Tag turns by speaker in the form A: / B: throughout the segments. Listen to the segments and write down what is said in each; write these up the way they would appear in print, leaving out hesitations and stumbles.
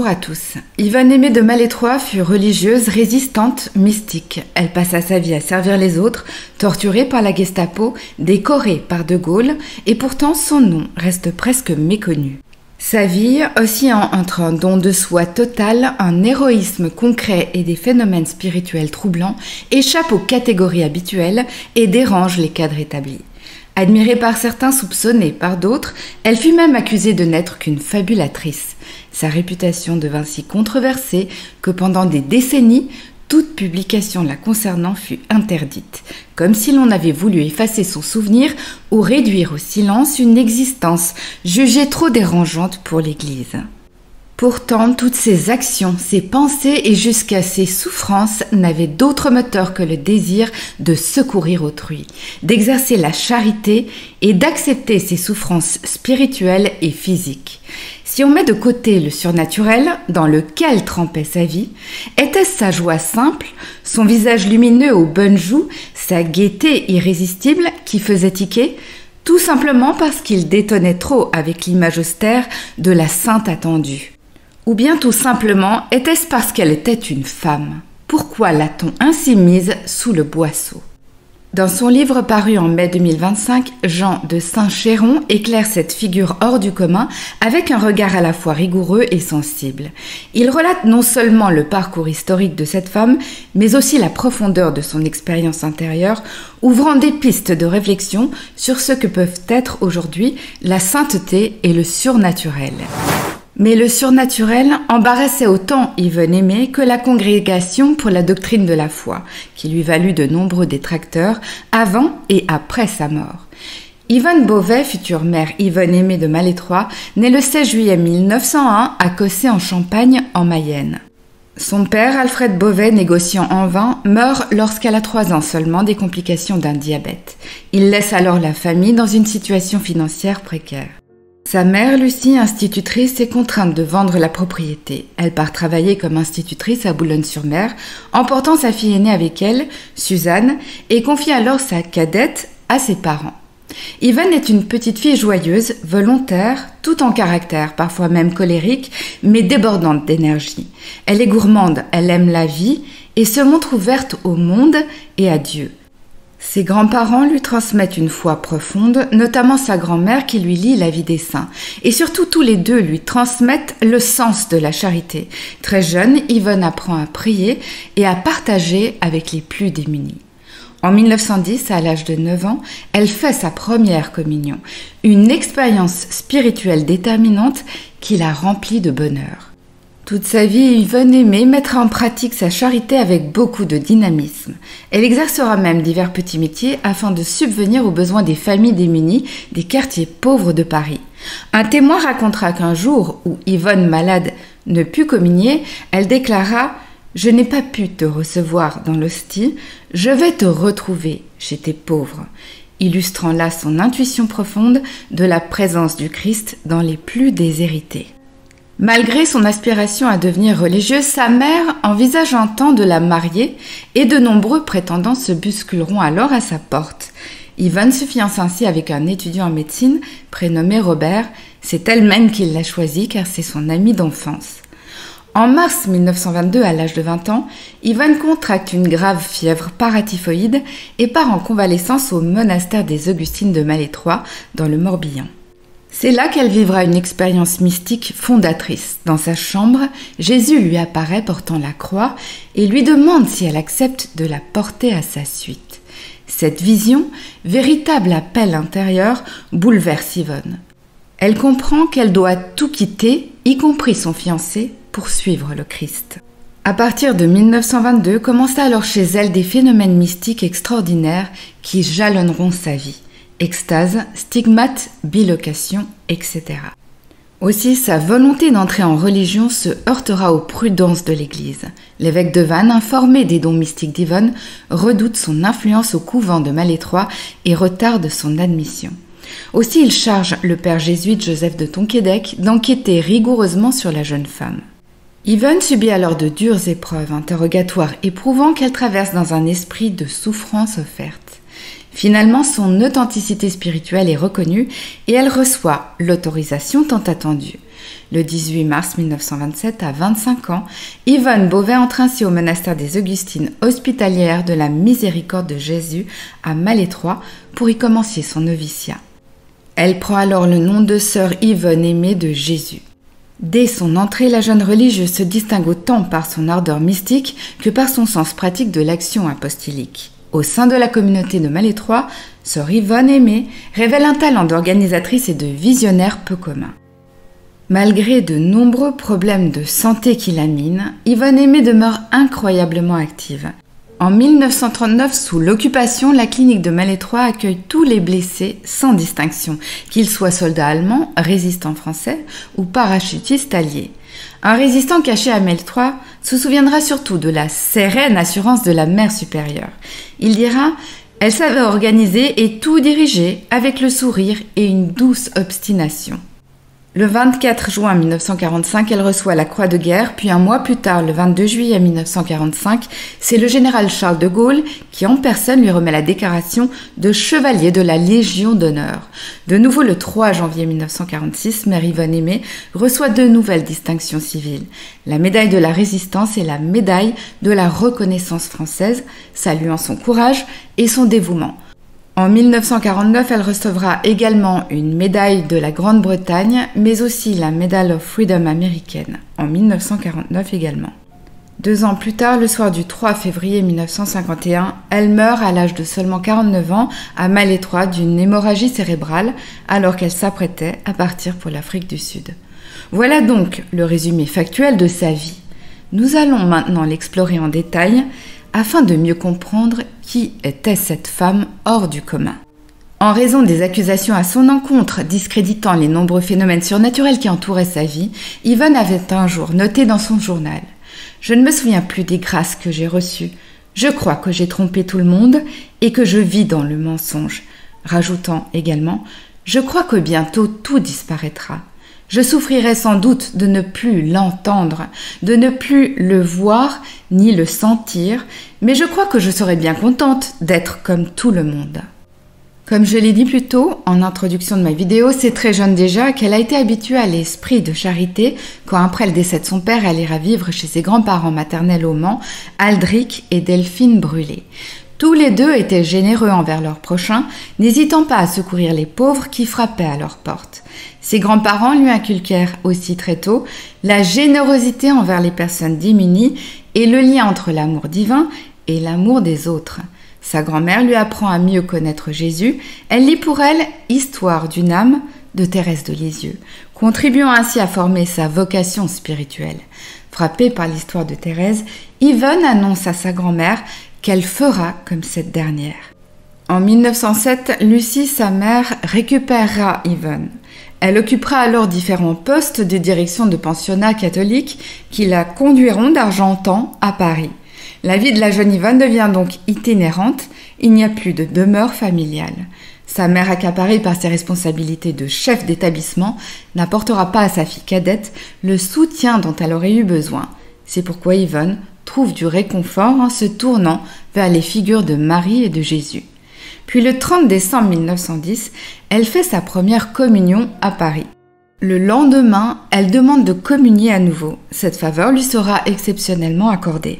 A: bonjour à tous. Yvonne Aimée de Malétroit fut religieuse, résistante, mystique. Elle passa sa vie à servir les autres, torturée par la Gestapo, décorée par De Gaulle, et pourtant son nom reste presque méconnu. Sa vie, oscillant entre un don de soi total, un héroïsme concret et des phénomènes spirituels troublants, échappe aux catégories habituelles et dérange les cadres établis. Admirée par certains, soupçonnée par d'autres, elle fut même accusée de n'être qu'une fabulatrice. Sa réputation devint si controversée que pendant des décennies, toute publication la concernant fut interdite, comme si l'on avait voulu effacer son souvenir ou réduire au silence une existence jugée trop dérangeante pour l'Église. Pourtant, toutes ses actions, ses pensées et jusqu'à ses souffrances n'avaient d'autre moteur que le désir de secourir autrui, d'exercer la charité et d'accepter ses souffrances spirituelles et physiques. Si on met de côté le surnaturel dans lequel trempait sa vie, était-ce sa joie simple, son visage lumineux aux bonnes joues, sa gaieté irrésistible qui faisait tiquer ? Tout simplement parce qu'il détonnait trop avec l'image austère de la sainte attendue. Ou bien tout simplement était-ce parce qu'elle était une femme? Pourquoi l'a-t-on ainsi mise sous le boisseau? Dans son livre paru en mai 2025, Jean de Saint-Chéron éclaire cette figure hors du commun avec un regard à la fois rigoureux et sensible. Il relate non seulement le parcours historique de cette femme, mais aussi la profondeur de son expérience intérieure, ouvrant des pistes de réflexion sur ce que peuvent être aujourd'hui la sainteté et le surnaturel. Mais le surnaturel embarrassait autant Yvonne Aimée que la Congrégation pour la doctrine de la foi, qui lui valut de nombreux détracteurs avant et après sa mort. Yvonne Beauvais, future mère Yvonne Aimée de Malétroit, née le 16 juillet 1901 à Cossé en Champagne, en Mayenne. Son père, Alfred Beauvais, négociant en vin, meurt lorsqu'elle a 3 ans seulement des complications d'un diabète. Il laisse alors la famille dans une situation financière précaire. Sa mère, Lucie, institutrice, est contrainte de vendre la propriété. Elle part travailler comme institutrice à Boulogne-sur-Mer, emportant sa fille aînée avec elle, Suzanne, et confie alors sa cadette à ses parents. Yvonne est une petite fille joyeuse, volontaire, tout en caractère, parfois même colérique, mais débordante d'énergie. Elle est gourmande, elle aime la vie et se montre ouverte au monde et à Dieu. Ses grands-parents lui transmettent une foi profonde, notamment sa grand-mère qui lui lit la vie des saints. Et surtout, tous les deux lui transmettent le sens de la charité. Très jeune, Yvonne apprend à prier et à partager avec les plus démunis. En 1910, à l'âge de 9 ans, elle fait sa première communion, une expérience spirituelle déterminante qui la remplit de bonheur. Toute sa vie, Yvonne Aimée mettra en pratique sa charité avec beaucoup de dynamisme. Elle exercera même divers petits métiers afin de subvenir aux besoins des familles démunies des quartiers pauvres de Paris. Un témoin racontera qu'un jour où Yvonne, malade, ne put communier, elle déclara « Je n'ai pas pu te recevoir dans l'hostie, je vais te retrouver chez tes pauvres », illustrant là son intuition profonde de la présence du Christ dans les plus déshérités. Malgré son aspiration à devenir religieuse, sa mère envisage un temps de la marier et de nombreux prétendants se bousculeront alors à sa porte. Yvonne se fiance ainsi avec un étudiant en médecine prénommé Robert. C'est elle-même qui l'a choisi car c'est son ami d'enfance. En mars 1922, à l'âge de 20 ans, Yvonne contracte une grave fièvre paratyphoïde et part en convalescence au monastère des Augustines de Malétroit dans le Morbihan. C'est là qu'elle vivra une expérience mystique fondatrice. Dans sa chambre, Jésus lui apparaît portant la croix et lui demande si elle accepte de la porter à sa suite. Cette vision, véritable appel intérieur, bouleverse Yvonne. Elle comprend qu'elle doit tout quitter, y compris son fiancé, pour suivre le Christ. À partir de 1922, commença alors chez elle des phénomènes mystiques extraordinaires qui jalonneront sa vie. Extase, stigmate, bilocation, etc. Aussi, sa volonté d'entrer en religion se heurtera aux prudences de l'Église. L'évêque de Vannes, informé des dons mystiques d'Yvonne, redoute son influence au couvent de Malétroit et retarde son admission. Aussi, il charge le père jésuite Joseph de Tonquédec d'enquêter rigoureusement sur la jeune femme. Yvonne subit alors de dures épreuves, interrogatoires éprouvant qu'elle traverse dans un esprit de souffrance offerte. Finalement, son authenticité spirituelle est reconnue et elle reçoit l'autorisation tant attendue. Le 18 mars 1927, à 25 ans, Yvonne Beauvais entre ainsi au monastère des Augustines hospitalières de la Miséricorde de Jésus à Malétroit pour y commencer son noviciat. Elle prend alors le nom de sœur Yvonne Aimée de Jésus. Dès son entrée, la jeune religieuse se distingue autant par son ardeur mystique que par son sens pratique de l'action apostolique. Au sein de la communauté de Malétroit, sœur Yvonne Aimée révèle un talent d'organisatrice et de visionnaire peu commun. Malgré de nombreux problèmes de santé qui la minent, Yvonne Aimée demeure incroyablement active. En 1939, sous l'occupation, la clinique de Malétroit accueille tous les blessés sans distinction, qu'ils soient soldats allemands, résistants français ou parachutistes alliés. Un résistant caché à Malétroit se souviendra surtout de la sereine assurance de la mère supérieure. Il dira « Elle savait organiser et tout diriger avec le sourire et une douce obstination ». Le 24 juin 1945, elle reçoit la Croix de guerre, puis un mois plus tard, le 22 juillet 1945, c'est le général Charles de Gaulle qui en personne lui remet la décoration de chevalier de la Légion d'honneur. De nouveau, le 3 janvier 1946, mère Yvonne Aimée reçoit deux nouvelles distinctions civiles, la médaille de la Résistance et la médaille de la Reconnaissance française, saluant son courage et son dévouement. En 1949, elle recevra également une médaille de la Grande-Bretagne, mais aussi la Medal of Freedom américaine, en 1949 également. 2 ans plus tard, le soir du 3 février 1951, elle meurt à l'âge de seulement 49 ans à Malétroit d'une hémorragie cérébrale, alors qu'elle s'apprêtait à partir pour l'Afrique du Sud. Voilà donc le résumé factuel de sa vie. Nous allons maintenant l'explorer en détail, afin de mieux comprendre qui était cette femme hors du commun. En raison des accusations à son encontre discréditant les nombreux phénomènes surnaturels qui entouraient sa vie, Yvonne avait un jour noté dans son journal « Je ne me souviens plus des grâces que j'ai reçues. Je crois que j'ai trompé tout le monde et que je vis dans le mensonge. » Rajoutant également « Je crois que bientôt tout disparaîtra. Je souffrirai sans doute de ne plus l'entendre, de ne plus le voir ni le sentir, mais je crois que je serai bien contente d'être comme tout le monde. » Comme je l'ai dit plus tôt, en introduction de ma vidéo, c'est très jeune déjà qu'elle a été habituée à l'esprit de charité quand après le décès de son père, elle ira vivre chez ses grands-parents maternels au Mans, Aldric et Delphine Brûlé. Tous les deux étaient généreux envers leurs prochains, n'hésitant pas à secourir les pauvres qui frappaient à leur porte. Ses grands-parents lui inculquèrent aussi très tôt la générosité envers les personnes démunies et le lien entre l'amour divin et l'amour des autres. Sa grand-mère lui apprend à mieux connaître Jésus. Elle lit pour elle « Histoire d'une âme » de Thérèse de Lisieux, contribuant ainsi à former sa vocation spirituelle. Frappée par l'histoire de Thérèse, Yvonne annonce à sa grand-mère qu'elle fera comme cette dernière. En 1907, Lucie, sa mère, récupérera Yvonne. Elle occupera alors différents postes de direction de pensionnats catholiques qui la conduiront d'Argentan à Paris. La vie de la jeune Yvonne devient donc itinérante, il n'y a plus de demeure familiale. Sa mère, accaparée par ses responsabilités de chef d'établissement, n'apportera pas à sa fille cadette le soutien dont elle aurait eu besoin. C'est pourquoi Yvonne trouve du réconfort en se tournant vers les figures de Marie et de Jésus. Puis le 30 décembre 1910, elle fait sa première communion à Paris. Le lendemain, elle demande de communier à nouveau. Cette faveur lui sera exceptionnellement accordée.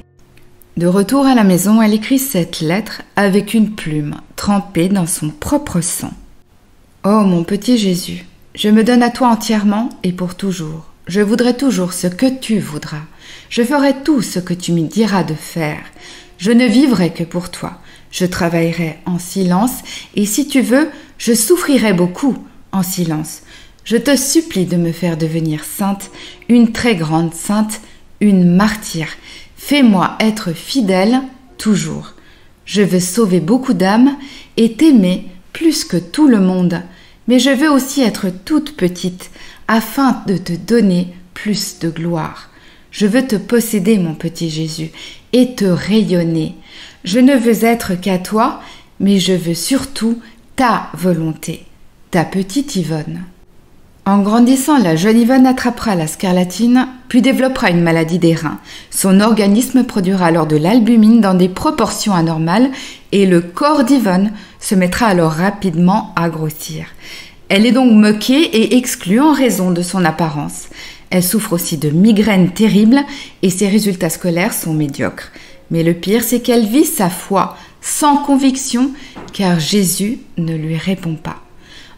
A: De retour à la maison, elle écrit cette lettre avec une plume trempée dans son propre sang. « Oh mon petit Jésus, je me donne à toi entièrement et pour toujours. Je voudrais toujours ce que tu voudras. Je ferai tout ce que tu me diras de faire. Je ne vivrai que pour toi. Je travaillerai en silence et si tu veux, je souffrirai beaucoup en silence. Je te supplie de me faire devenir sainte, une très grande sainte, une martyre. Fais-moi être fidèle toujours. Je veux sauver beaucoup d'âmes et t'aimer plus que tout le monde. Mais je veux aussi être toute petite afin de te donner plus de gloire. Je veux te posséder, mon petit Jésus, et te rayonner. Je ne veux être qu'à toi, mais je veux surtout ta volonté. Ta petite Yvonne. En grandissant, la jeune Yvonne attrapera la scarlatine, puis développera une maladie des reins. Son organisme produira alors de l'albumine dans des proportions anormales et le corps d'Yvonne se mettra alors rapidement à grossir. Elle est donc moquée et exclue en raison de son apparence. Elle souffre aussi de migraines terribles et ses résultats scolaires sont médiocres. Mais le pire, c'est qu'elle vit sa foi sans conviction, car Jésus ne lui répond pas.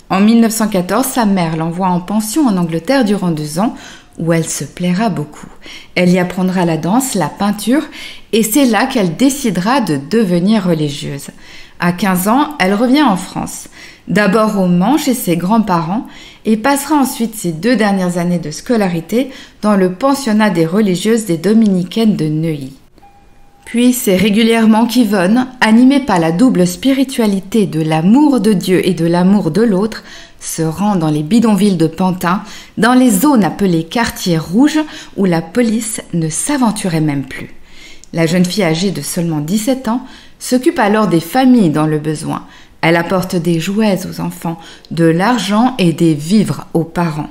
A: En 1914, sa mère l'envoie en pension en Angleterre durant 2 ans, où elle se plaira beaucoup. Elle y apprendra la danse, la peinture, et c'est là qu'elle décidera de devenir religieuse. À 15 ans, elle revient en France, d'abord au Mans chez ses grands-parents, et passera ensuite ses 2 dernières années de scolarité dans le pensionnat des religieuses des Dominicaines de Neuilly. Puis c'est régulièrement qu'Yvonne, animée par la double spiritualité de l'amour de Dieu et de l'amour de l'autre, se rend dans les bidonvilles de Pantin, dans les zones appelées quartiers rouges où la police ne s'aventurait même plus. La jeune fille âgée de seulement 17 ans s'occupe alors des familles dans le besoin. Elle apporte des jouets aux enfants, de l'argent et des vivres aux parents.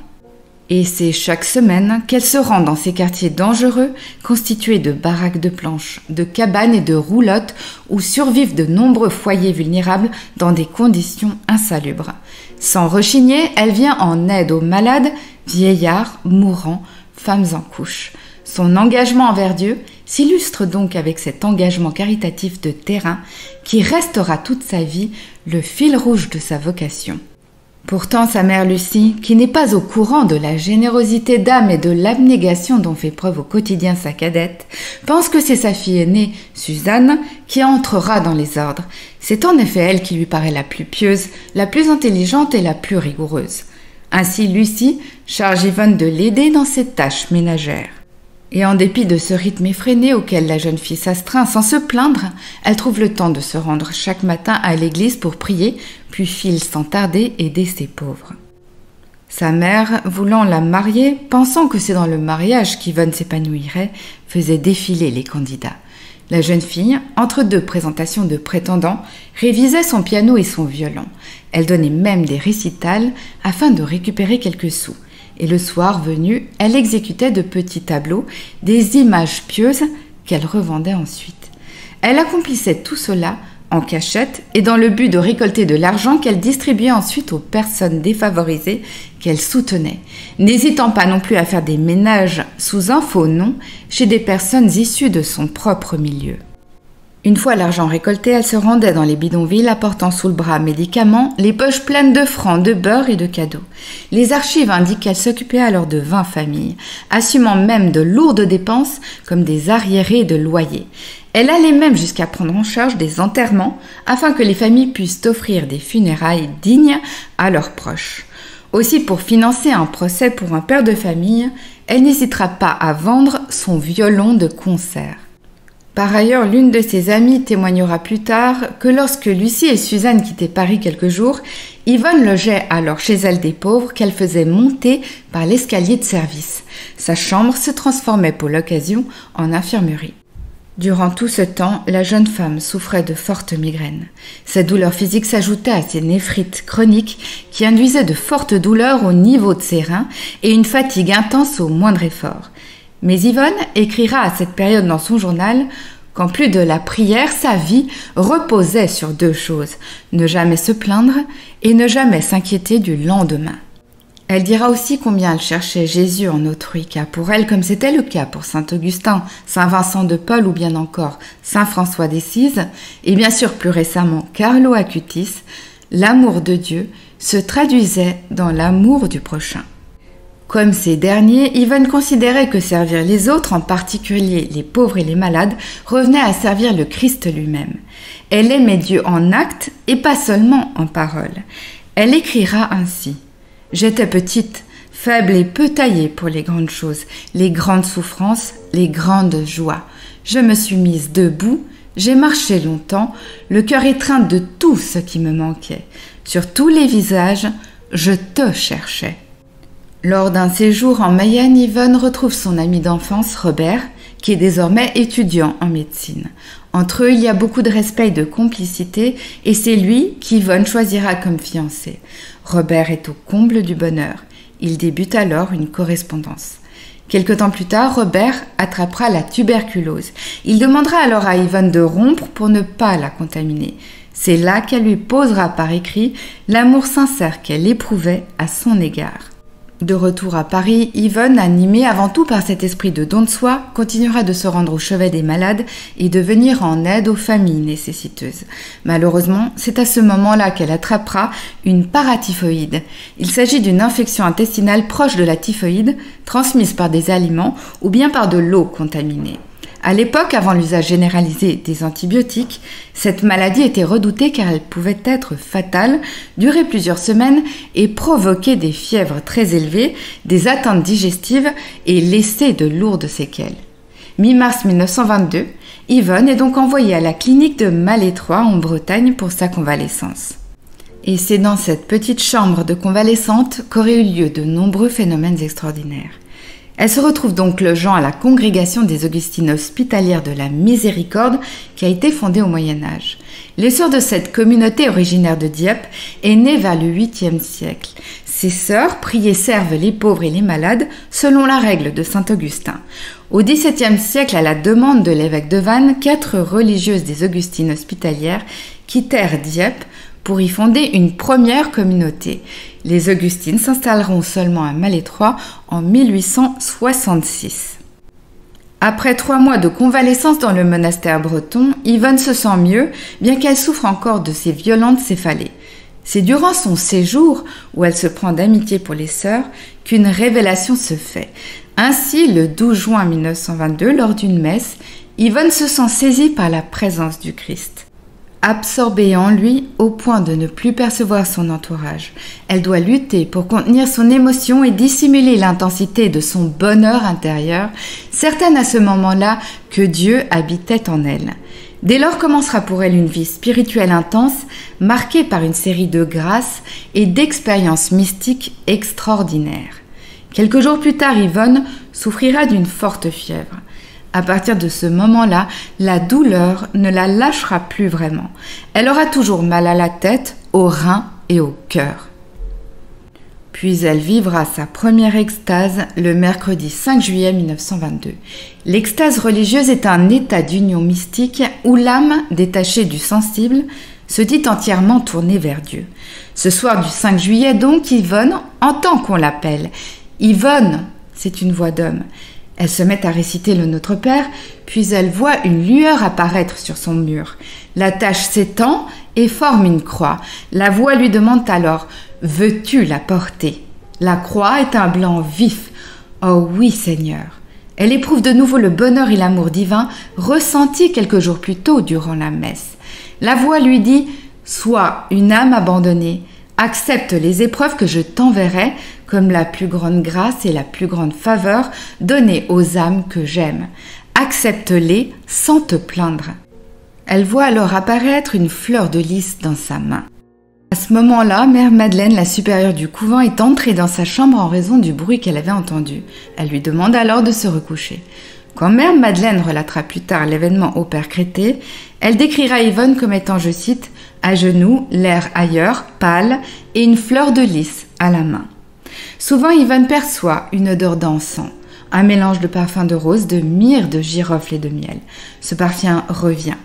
A: Et c'est chaque semaine qu'elle se rend dans ces quartiers dangereux, constitués de baraques de planches, de cabanes et de roulottes où survivent de nombreux foyers vulnérables dans des conditions insalubres. Sans rechigner, elle vient en aide aux malades, vieillards, mourants, femmes en couche. Son engagement envers Dieu s'illustre donc avec cet engagement caritatif de terrain qui restera toute sa vie le fil rouge de sa vocation. Pourtant, sa mère Lucie, qui n'est pas au courant de la générosité d'âme et de l'abnégation dont fait preuve au quotidien sa cadette, pense que c'est sa fille aînée, Suzanne, qui entrera dans les ordres. C'est en effet elle qui lui paraît la plus pieuse, la plus intelligente et la plus rigoureuse. Ainsi, Lucie charge Yvonne de l'aider dans ses tâches ménagères. Et en dépit de ce rythme effréné auquel la jeune fille s'astreint sans se plaindre, elle trouve le temps de se rendre chaque matin à l'église pour prier, puis file sans tarder aider ses pauvres. Sa mère, voulant la marier, pensant que c'est dans le mariage qu'Yvonne s'épanouirait, faisait défiler les candidats. La jeune fille, entre 2 présentations de prétendants, révisait son piano et son violon. Elle donnait même des récitals afin de récupérer quelques sous. Et le soir venu, elle exécutait de petits tableaux, des images pieuses qu'elle revendait ensuite. Elle accomplissait tout cela en cachette et dans le but de récolter de l'argent qu'elle distribuait ensuite aux personnes défavorisées qu'elle soutenait, n'hésitant pas non plus à faire des ménages sous un faux nom chez des personnes issues de son propre milieu. Une fois l'argent récolté, elle se rendait dans les bidonvilles apportant sous le bras médicaments, les poches pleines de francs, de beurre et de cadeaux. Les archives indiquent qu'elle s'occupait alors de 20 familles, assumant même de lourdes dépenses comme des arriérés de loyers. Elle allait même jusqu'à prendre en charge des enterrements afin que les familles puissent offrir des funérailles dignes à leurs proches. Aussi, pour financer un procès pour un père de famille, elle n'hésitera pas à vendre son violon de concert. Par ailleurs, l'une de ses amies témoignera plus tard que lorsque Lucie et Suzanne quittaient Paris quelques jours, Yvonne logeait alors chez elle des pauvres qu'elle faisait monter par l'escalier de service. Sa chambre se transformait pour l'occasion en infirmerie. Durant tout ce temps, la jeune femme souffrait de fortes migraines. Cette douleur physique s'ajoutait à ses néphrites chroniques qui induisaient de fortes douleurs au niveau de ses reins et une fatigue intense au moindre effort. Mais Yvonne écrira à cette période dans son journal qu'en plus de la prière, sa vie reposait sur 2 choses, ne jamais se plaindre et ne jamais s'inquiéter du lendemain. Elle dira aussi combien elle cherchait Jésus en autrui, car pour elle, comme c'était le cas pour saint Augustin, saint Vincent de Paul ou bien encore saint François d'Assise, et bien sûr plus récemment Carlo Acutis, l'amour de Dieu se traduisait dans l'amour du prochain. Comme ces derniers, Yvonne considérait que servir les autres, en particulier les pauvres et les malades, revenait à servir le Christ lui-même. Elle aimait Dieu en acte et pas seulement en parole. Elle écrira ainsi « J'étais petite, faible et peu taillée pour les grandes choses, les grandes souffrances, les grandes joies. Je me suis mise debout, j'ai marché longtemps, le cœur étreint de tout ce qui me manquait. Sur tous les visages, je te cherchais. » Lors d'un séjour en Mayenne, Yvonne retrouve son ami d'enfance, Robert, qui est désormais étudiant en médecine. Entre eux, il y a beaucoup de respect et de complicité, et c'est lui qu'Yvonne choisira comme fiancé. Robert est au comble du bonheur. Il débute alors une correspondance. Quelque temps plus tard, Robert attrapera la tuberculose. Il demandera alors à Yvonne de rompre pour ne pas la contaminer. C'est là qu'elle lui posera par écrit l'amour sincère qu'elle éprouvait à son égard. De retour à Paris, Yvonne, animée avant tout par cet esprit de don de soi, continuera de se rendre au chevet des malades et de venir en aide aux familles nécessiteuses. Malheureusement, c'est à ce moment-là qu'elle attrapera une paratyphoïde. Il s'agit d'une infection intestinale proche de la typhoïde, transmise par des aliments ou bien par de l'eau contaminée. À l'époque, avant l'usage généralisé des antibiotiques, cette maladie était redoutée car elle pouvait être fatale, durer plusieurs semaines et provoquer des fièvres très élevées, des atteintes digestives et laisser de lourdes séquelles. Mi-mars 1922, Yvonne est donc envoyée à la clinique de Malétroit en Bretagne pour sa convalescence. Et c'est dans cette petite chambre de convalescente qu'auraient eu lieu de nombreux phénomènes extraordinaires. Elle se retrouve donc logeant à la congrégation des Augustines hospitalières de la Miséricorde qui a été fondée au Moyen-Âge. L'essor de cette communauté originaire de Dieppe est né vers le 8e siècle. Ces sœurs prient et servent les pauvres et les malades selon la règle de saint Augustin. Au XVIIe siècle, à la demande de l'évêque de Vannes, 4 religieuses des Augustines hospitalières quittèrent Dieppe pour y fonder une première communauté. Les Augustines s'installeront seulement à Malétroit en 1866. Après 3 mois de convalescence dans le monastère breton, Yvonne se sent mieux, bien qu'elle souffre encore de ses violentes céphalées. C'est durant son séjour, où elle se prend d'amitié pour les sœurs, qu'une révélation se fait. Ainsi, le 12 juin 1922, lors d'une messe, Yvonne se sent saisie par la présence du Christ. Absorbée en lui au point de ne plus percevoir son entourage. Elle doit lutter pour contenir son émotion et dissimuler l'intensité de son bonheur intérieur, certaine à ce moment-là que Dieu habitait en elle. Dès lors commencera pour elle une vie spirituelle intense, marquée par une série de grâces et d'expériences mystiques extraordinaires. Quelques jours plus tard, Yvonne souffrira d'une forte fièvre. À partir de ce moment-là, la douleur ne la lâchera plus vraiment. Elle aura toujours mal à la tête, aux reins et au cœur. Puis elle vivra sa première extase le mercredi 5 juillet 1922. L'extase religieuse est un état d'union mystique où l'âme, détachée du sensible, se dit entièrement tournée vers Dieu. Ce soir du 5 juillet donc, Yvonne entend qu'on l'appelle. Yvonne, c'est une voix d'homme. Elle se met à réciter le Notre Père, puis elle voit une lueur apparaître sur son mur. La tache s'étend et forme une croix. La voix lui demande alors « Veux-tu la porter ?» La croix est un blanc vif. « Oh oui, Seigneur !» Elle éprouve de nouveau le bonheur et l'amour divin ressentis quelques jours plus tôt durant la messe. La voix lui dit « Sois une âme abandonnée. Accepte les épreuves que je t'enverrai comme la plus grande grâce et la plus grande faveur données aux âmes que j'aime. Accepte-les sans te plaindre. » Elle voit alors apparaître une fleur de lys dans sa main. À ce moment-là, Mère Madeleine, la supérieure du couvent, est entrée dans sa chambre en raison du bruit qu'elle avait entendu. Elle lui demande alors de se recoucher. Quand Mère Madeleine relatera plus tard l'événement au Père Crété, elle décrira Yvonne comme étant, je cite, « à genoux, l'air ailleurs, pâle, et une fleur de lys à la main ». Souvent, Yvonne perçoit une odeur d'encens, un mélange de parfums de rose, de myrrhe, de girofle et de miel. Ce parfum revient.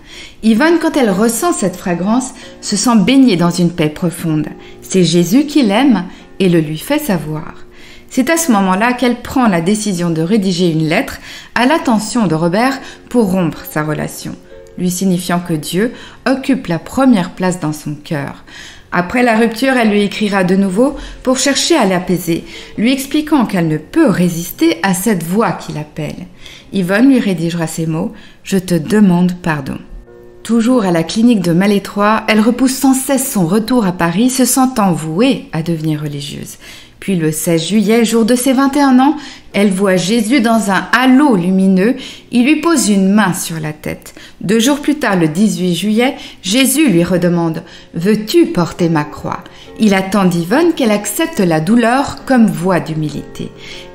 A: Yvonne, quand elle ressent cette fragrance, se sent baignée dans une paix profonde. C'est Jésus qui l'aime et le lui fait savoir. C'est à ce moment-là qu'elle prend la décision de rédiger une lettre à l'attention de Robert pour rompre sa relation, lui signifiant que Dieu occupe la première place dans son cœur. Après la rupture, elle lui écrira de nouveau pour chercher à l'apaiser, lui expliquant qu'elle ne peut résister à cette voix qui l'appelle. Yvonne lui rédigera ces mots « Je te demande pardon ». Toujours à la clinique de Malétroit, elle repousse sans cesse son retour à Paris, se sentant vouée à devenir religieuse. Puis le 16 juillet, jour de ses 21 ans, elle voit Jésus dans un halo lumineux. Il lui pose une main sur la tête. 2 jours plus tard, le 18 juillet, Jésus lui redemande « Veux-tu porter ma croix ?» Il attend d'Yvonne qu'elle accepte la douleur comme voie d'humilité.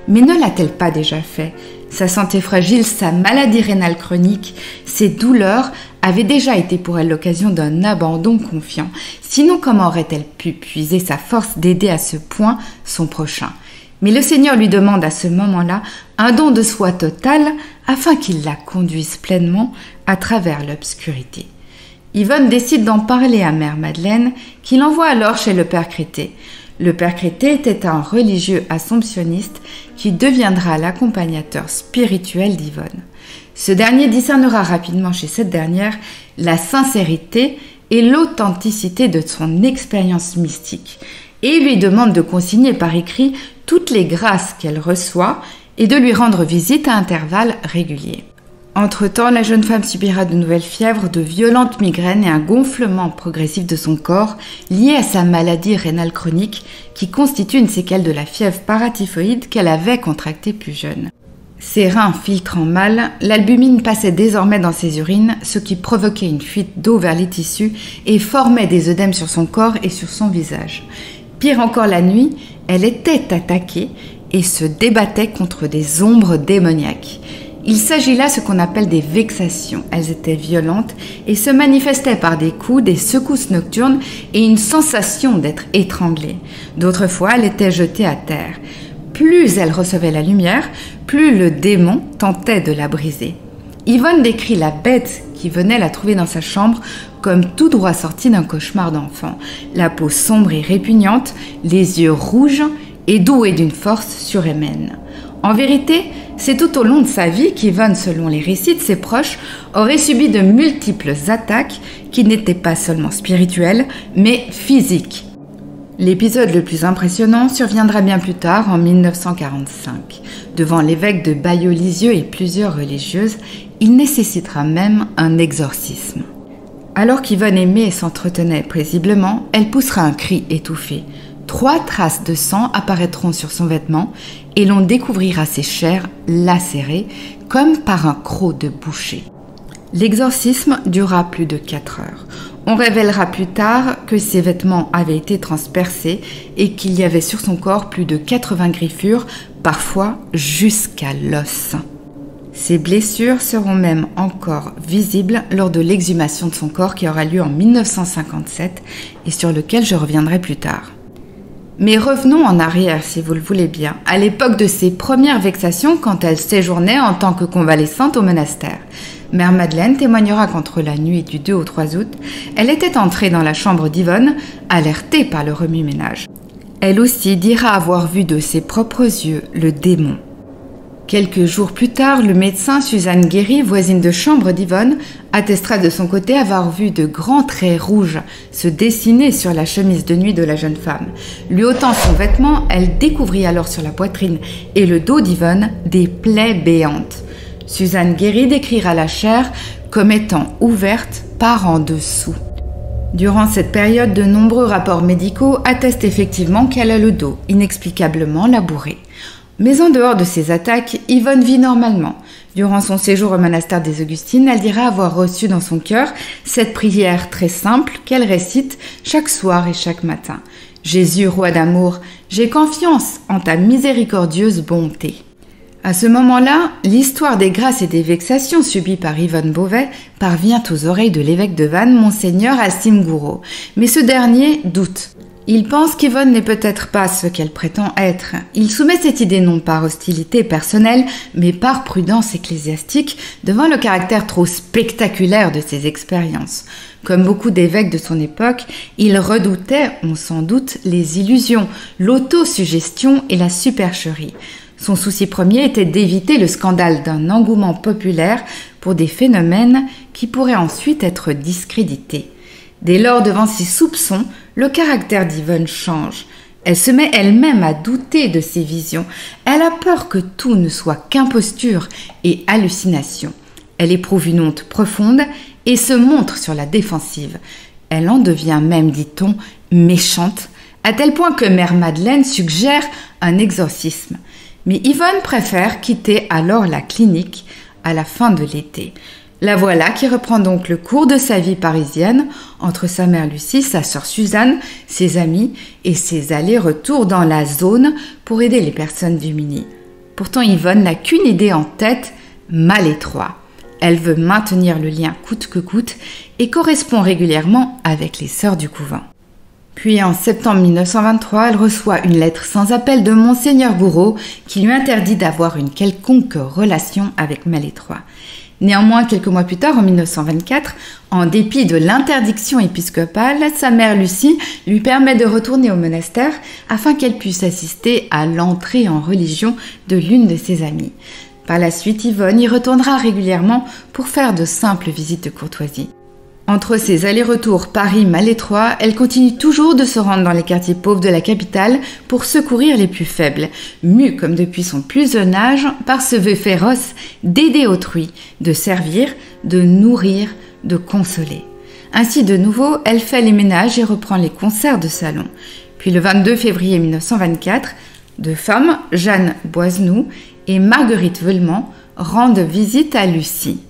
A: Mais ne l'a-t-elle pas déjà fait ? Sa santé fragile, sa maladie rénale chronique, ses douleurs avaient déjà été pour elle l'occasion d'un abandon confiant. Sinon, comment aurait-elle pu puiser sa force d'aider à ce point son prochain ? Mais le Seigneur lui demande à ce moment-là un don de soi total afin qu'il la conduise pleinement à travers l'obscurité. Yvonne décide d'en parler à Mère Madeleine, qui l'envoie alors chez le Père Crété. Le père Crété était un religieux assomptionniste qui deviendra l'accompagnateur spirituel d'Yvonne. Ce dernier discernera rapidement chez cette dernière la sincérité et l'authenticité de son expérience mystique et lui demande de consigner par écrit toutes les grâces qu'elle reçoit et de lui rendre visite à intervalles réguliers. Entre-temps, la jeune femme subira de nouvelles fièvres, de violentes migraines et un gonflement progressif de son corps lié à sa maladie rénale chronique qui constitue une séquelle de la fièvre paratyphoïde qu'elle avait contractée plus jeune. Ses reins filtrant mal, l'albumine passait désormais dans ses urines, ce qui provoquait une fuite d'eau vers les tissus et formait des œdèmes sur son corps et sur son visage. Pire encore la nuit, elle était attaquée et se débattait contre des ombres démoniaques. Il s'agit là de ce qu'on appelle des vexations. Elles étaient violentes et se manifestaient par des coups, des secousses nocturnes et une sensation d'être étranglée. D'autres fois, elle était jetée à terre. Plus elle recevait la lumière, plus le démon tentait de la briser. Yvonne décrit la bête qui venait la trouver dans sa chambre comme tout droit sorti d'un cauchemar d'enfant. La peau sombre et répugnante, les yeux rouges et douée d'une force surhumaine. En vérité, c'est tout au long de sa vie qu'Yvonne, selon les récits de ses proches, aurait subi de multiples attaques qui n'étaient pas seulement spirituelles, mais physiques. L'épisode le plus impressionnant surviendra bien plus tard, en 1945. Devant l'évêque de Bailleul-Lisieux et plusieurs religieuses, il nécessitera même un exorcisme. Alors qu'Yvonne aimait et s'entretenait paisiblement, elle poussera un cri étouffé. 3 traces de sang apparaîtront sur son vêtement et l'on découvrira ses chairs lacérées comme par un croc de boucher. L'exorcisme dura plus de 4 heures. On révélera plus tard que ses vêtements avaient été transpercés et qu'il y avait sur son corps plus de 80 griffures, parfois jusqu'à l'os. Ces blessures seront même encore visibles lors de l'exhumation de son corps qui aura lieu en 1957 et sur lequel je reviendrai plus tard. Mais revenons en arrière, si vous le voulez bien, à l'époque de ses premières vexations quand elle séjournait en tant que convalescente au monastère. Mère Madeleine témoignera qu'entre la nuit du 2 au 3 août, elle était entrée dans la chambre d'Yvonne, alertée par le remue-ménage. Elle aussi dira avoir vu de ses propres yeux le démon. Quelques jours plus tard, le médecin Suzanne Guéry, voisine de chambre d'Yvonne, attestera de son côté avoir vu de grands traits rouges se dessiner sur la chemise de nuit de la jeune femme. Lui ôtant son vêtement, elle découvrit alors sur la poitrine et le dos d'Yvonne des plaies béantes. Suzanne Guéry décrira la chair comme étant ouverte par en dessous. Durant cette période, de nombreux rapports médicaux attestent effectivement qu'elle a le dos inexplicablement labouré. Mais en dehors de ces attaques, Yvonne vit normalement. Durant son séjour au monastère des Augustines, elle dira avoir reçu dans son cœur cette prière très simple qu'elle récite chaque soir et chaque matin. « Jésus, roi d'amour, j'ai confiance en ta miséricordieuse bonté. » À ce moment-là, l'histoire des grâces et des vexations subies par Yvonne Beauvais parvient aux oreilles de l'évêque de Vannes, Monseigneur Alcime Gouraud. Mais ce dernier doute. Il pense qu'Yvonne n'est peut-être pas ce qu'elle prétend être. Il soumet cette idée non par hostilité personnelle, mais par prudence ecclésiastique devant le caractère trop spectaculaire de ses expériences. Comme beaucoup d'évêques de son époque, il redoutait, on s'en doute, les illusions, l'autosuggestion et la supercherie. Son souci premier était d'éviter le scandale d'un engouement populaire pour des phénomènes qui pourraient ensuite être discrédités. Dès lors, devant ces soupçons, le caractère d'Yvonne change. Elle se met elle-même à douter de ses visions. Elle a peur que tout ne soit qu'imposture et hallucination. Elle éprouve une honte profonde et se montre sur la défensive. Elle en devient même, dit-on, méchante, à tel point que Mère Madeleine suggère un exorcisme. Mais Yvonne préfère quitter alors la clinique à la fin de l'été. La voilà qui reprend donc le cours de sa vie parisienne entre sa mère Lucie, sa sœur Suzanne, ses amis et ses allers-retours dans la zone pour aider les personnes démunies. Pourtant Yvonne n'a qu'une idée en tête, Malétroit. Elle veut maintenir le lien coûte que coûte et correspond régulièrement avec les sœurs du couvent. Puis en septembre 1923, elle reçoit une lettre sans appel de Monseigneur Gouraud qui lui interdit d'avoir une quelconque relation avec Malétroit. Néanmoins, quelques mois plus tard, en 1924, en dépit de l'interdiction épiscopale, sa mère Lucie lui permet de retourner au monastère afin qu'elle puisse assister à l'entrée en religion de l'une de ses amies. Par la suite, Yvonne y retournera régulièrement pour faire de simples visites de courtoisie. Entre ses allers-retours Paris-Malétroit, elle continue toujours de se rendre dans les quartiers pauvres de la capitale pour secourir les plus faibles, mue comme depuis son plus jeune âge par ce vœu féroce d'aider autrui, de servir, de nourrir, de consoler. Ainsi, de nouveau, elle fait les ménages et reprend les concerts de salon. Puis le 22 février 1924, deux femmes, Jeanne Boisenoux et Marguerite Veulement, rendent visite à Lucie.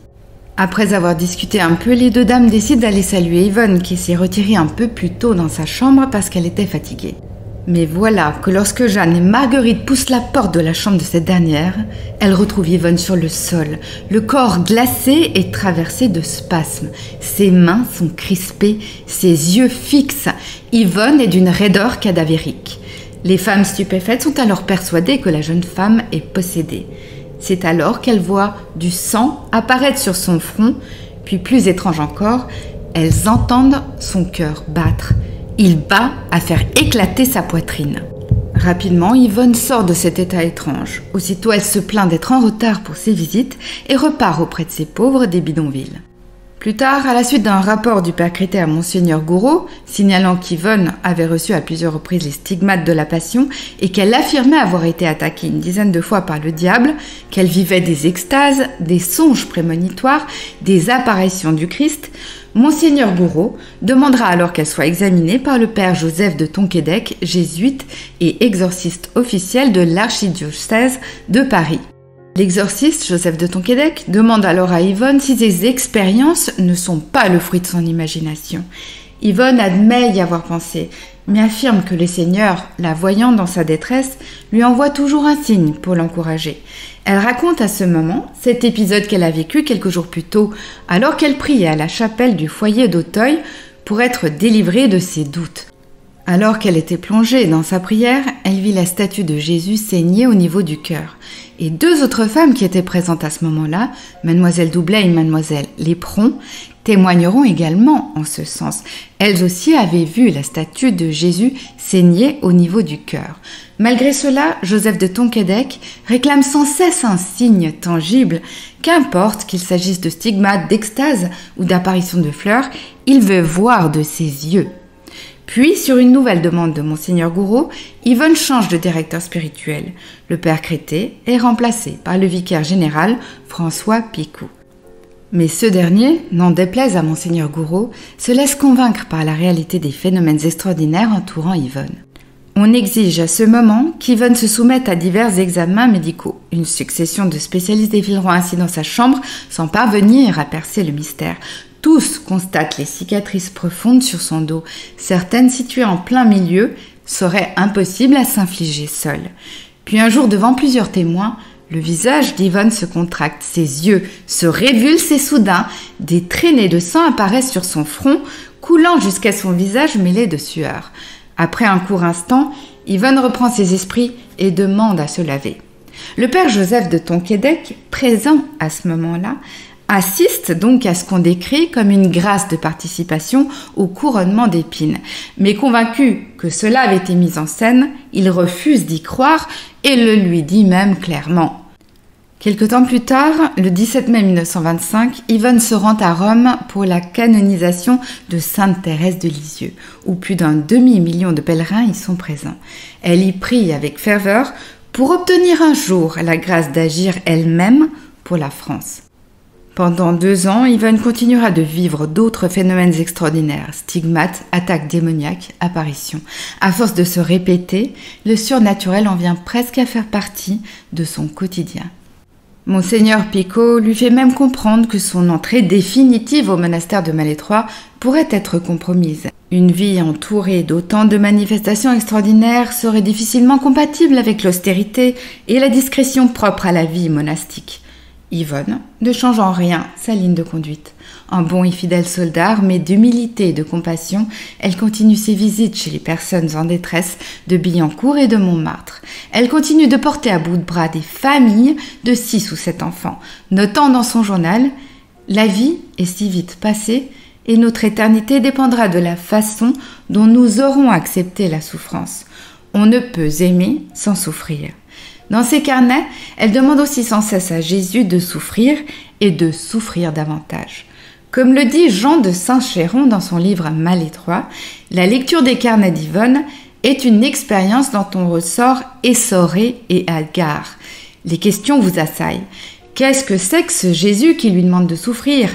A: Après avoir discuté un peu, les deux dames décident d'aller saluer Yvonne, qui s'est retirée un peu plus tôt dans sa chambre parce qu'elle était fatiguée. Mais voilà que lorsque Jeanne et Marguerite poussent la porte de la chambre de cette dernière, elles retrouvent Yvonne sur le sol, le corps glacé et traversé de spasmes. Ses mains sont crispées, ses yeux fixes. Yvonne est d'une raideur cadavérique. Les femmes stupéfaites sont alors persuadées que la jeune femme est possédée. C'est alors qu'elle voit du sang apparaître sur son front, puis plus étrange encore, elles entendent son cœur battre. Il bat à faire éclater sa poitrine. Rapidement, Yvonne sort de cet état étrange. Aussitôt, elle se plaint d'être en retard pour ses visites et repart auprès de ses pauvres des bidonvilles. Plus tard, à la suite d'un rapport du père Crétet à Monseigneur Gouraud, signalant qu'Yvonne avait reçu à plusieurs reprises les stigmates de la Passion et qu'elle affirmait avoir été attaquée une dizaine de fois par le diable, qu'elle vivait des extases, des songes prémonitoires, des apparitions du Christ, Monseigneur Gouraud demandera alors qu'elle soit examinée par le père Joseph de Tonquédec, jésuite et exorciste officiel de l'archidiocèse de Paris. L'exorciste, Joseph de Tonquédec, demande alors à Yvonne si ses expériences ne sont pas le fruit de son imagination. Yvonne admet y avoir pensé, mais affirme que le Seigneur, la voyant dans sa détresse, lui envoie toujours un signe pour l'encourager. Elle raconte à ce moment cet épisode qu'elle a vécu quelques jours plus tôt, alors qu'elle priait à la chapelle du foyer d'Auteuil pour être délivrée de ses doutes. Alors qu'elle était plongée dans sa prière, elle vit la statue de Jésus saigner au niveau du cœur. Et deux autres femmes qui étaient présentes à ce moment-là, Mademoiselle Doublet et Mademoiselle Léperon, témoigneront également en ce sens. Elles aussi avaient vu la statue de Jésus saigner au niveau du cœur. Malgré cela, Joseph de Tonquédec réclame sans cesse un signe tangible. Qu'importe qu'il s'agisse de stigmates, d'extase ou d'apparitions de fleurs, il veut voir de ses yeux. Puis, sur une nouvelle demande de Monseigneur Gouraud, Yvonne change de directeur spirituel. Le père Crétet est remplacé par le vicaire général François Picou. Mais ce dernier, n'en déplaise à Monseigneur Gouraud, se laisse convaincre par la réalité des phénomènes extraordinaires entourant Yvonne. On exige à ce moment qu'Yvonne se soumette à divers examens médicaux. Une succession de spécialistes défileront ainsi dans sa chambre sans parvenir à percer le mystère. Tous constatent les cicatrices profondes sur son dos. Certaines situées en plein milieu seraient impossibles à s'infliger seule. Puis un jour, devant plusieurs témoins, le visage d'Yvonne se contracte, ses yeux se révulsent et soudain, des traînées de sang apparaissent sur son front, coulant jusqu'à son visage mêlé de sueur. Après un court instant, Yvonne reprend ses esprits et demande à se laver. Le père Joseph de Tonquédec, présent à ce moment-là, assiste donc à ce qu'on décrit comme une grâce de participation au couronnement d'épines. Mais convaincu que cela avait été mis en scène, il refuse d'y croire et le lui dit même clairement. Quelque temps plus tard, le 17 mai 1925, Yvonne se rend à Rome pour la canonisation de Sainte Thérèse de Lisieux, où plus d'un demi-million de pèlerins y sont présents. Elle y prie avec ferveur pour obtenir un jour la grâce d'agir elle-même pour la France. Pendant 2 ans, Yvonne continuera de vivre d'autres phénomènes extraordinaires, stigmates, attaques démoniaques, apparitions. À force de se répéter, le surnaturel en vient presque à faire partie de son quotidien. Monseigneur Picot lui fait même comprendre que son entrée définitive au monastère de Malétroit pourrait être compromise. Une vie entourée d'autant de manifestations extraordinaires serait difficilement compatible avec l'austérité et la discrétion propre à la vie monastique. Yvonne ne change en rien sa ligne de conduite. Un bon et fidèle soldat, armé d'humilité et de compassion, elle continue ses visites chez les personnes en détresse de Billancourt et de Montmartre. Elle continue de porter à bout de bras des familles de 6 ou 7 enfants, notant dans son journal « La vie est si vite passée et notre éternité dépendra de la façon dont nous aurons accepté la souffrance. On ne peut aimer sans souffrir. » Dans ses carnets, elle demande aussi sans cesse à Jésus de souffrir et de souffrir davantage. Comme le dit Jean de Saint-Chéron dans son livre Malétroit, la lecture des carnets d'Yvonne est une expérience dont on ressort essoré et hagard. Les questions vous assaillent. Qu'est-ce que c'est que ce Jésus qui lui demande de souffrir ?